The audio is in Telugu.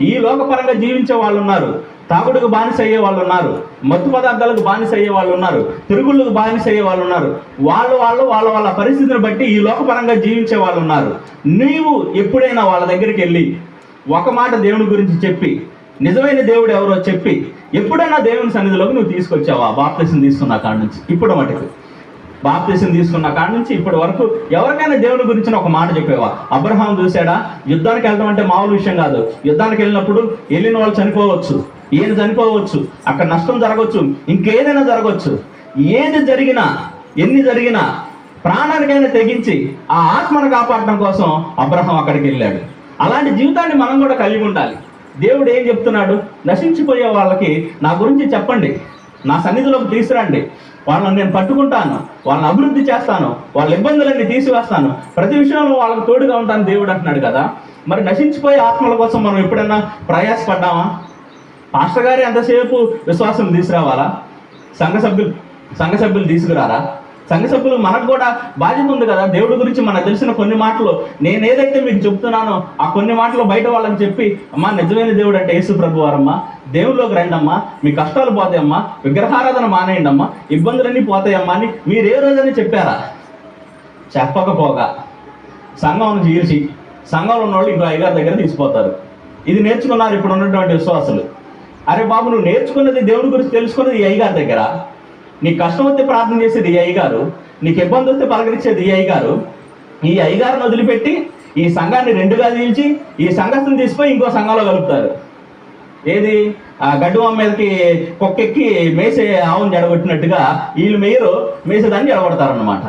ఈ లోకపరంగా జీవించే వాళ్ళు ఉన్నారు, తాగుడుకు బానిస అయ్యే వాళ్ళు ఉన్నారు, మత్తు పదార్థాలకు బానిస అయ్యే వాళ్ళు ఉన్నారు, తిరుగుళ్ళకు బానిస అయ్యే వాళ్ళు ఉన్నారు. వాళ్ళ పరిస్థితిని బట్టి ఈ లోకపరంగా జీవించే వాళ్ళు ఉన్నారు. నీవు ఎప్పుడైనా వాళ్ళ దగ్గరికి వెళ్ళి ఒక మాట దేవుని గురించి చెప్పి, నిజమైన దేవుడు ఎవరో చెప్పి, ఎప్పుడైనా దేవుని సన్నిధిలోకి నువ్వు తీసుకొచ్చావా? బాప్తిసం తీసుకున్న కాడ నుంచి ఇప్పుడు మటుకు, బాప్తిసం తీసుకున్న కాడ నుంచి ఇప్పటి వరకు ఎవరికైనా దేవుని గురించి ఒక మాట చెప్పేవా? అబ్రహాం చూశాడా? యుద్ధానికి వెళ్ళడం అంటే మామూలు విషయం కాదు. యుద్ధానికి వెళ్ళినప్పుడు వెళ్ళిన వాళ్ళు చనిపోవచ్చు, ఈయన చనిపోవచ్చు, అక్కడ నష్టం జరగవచ్చు, ఇంకేదైనా జరగవచ్చు. ఏది జరిగినా, ఎన్ని జరిగినా ప్రాణానికైనా తెగించి ఆ ఆత్మను కాపాడడం కోసం అబ్రహాం అక్కడికి వెళ్ళాడు. అలాంటి జీవితాన్ని మనం కూడా కలిగి ఉండాలి. దేవుడు ఏం చెప్తున్నాడు? నశించిపోయే వాళ్ళకి నా గురించి చెప్పండి, నా సన్నిధిలోకి తీసుకురండి, వాళ్ళని నేను పట్టుకుంటాను, వాళ్ళని అభివృద్ధి చేస్తాను, వాళ్ళ ఇబ్బందులన్నీ తీసివేస్తాను, ప్రతి విషయంలో వాళ్ళకి తోడుగా ఉంటాను దేవుడు అంటున్నాడు కదా. మరి నశించిపోయే ఆత్మల కోసం మనం ఎప్పుడైనా ప్రయాసపడ్డామా? పాస్టర్ గారు ఎంతసేపు విశ్వాసం తీసుకురావాలా? సంఘ సభ్యులు తీసుకురారా? సంఘ సభ్యులు మనకు కూడా బాధ్యత ఉంది కదా. దేవుడి గురించి మనకు తెలిసిన కొన్ని మాటలు నేను ఏదైతే మీకు చెప్తున్నానో ఆ కొన్ని మాటలు బయట వాళ్ళని చెప్పి, అమ్మా నిజమైన దేవుడు అంటే యేసు ప్రభు వారమ్మా, దేవుళ్ళలోకి రండమ్మా, మీ కష్టాలు పోతాయమ్మా, విగ్రహారాధన మానేయండి అమ్మా, ఇబ్బందులన్నీ పోతాయమ్మా అని మీరు ఏ రోజైనా చెప్పారా? చెప్పకపోగా సంఘం చీల్చి సంఘంలో ఉన్న వాళ్ళు ఇంకో అయ్యగారి దగ్గర తీసిపోతారు. ఇది నేర్చుకున్నారు ఇప్పుడు ఉన్నటువంటి విశ్వాసులు. అరే బాబు, నువ్వు నేర్చుకున్నది దేవుడి గురించి తెలుసుకున్నది ఈ అయ్యగారి దగ్గర, నీకు కష్టం వస్తే ప్రార్థన చేసేది ఈ అయ్యగారు, నీకు ఇబ్బంది వస్తే పలకరించేది ఈ అయ్యగారు. ఈ అయ్యగారిని వదిలిపెట్టి ఈ సంఘాన్ని రెండుగా చీల్చి ఈ సంఘస్థను తీసిపోయి ఇంకో సంఘంలో కలుపుతారు. ఏది? ఆ గడ్డుమ మీదకి కుక్కెక్కి మేసే ఆవును జడగొట్టినట్టుగా వీళ్ళు మేసేదాన్ని జడగొడతారన్నమాట.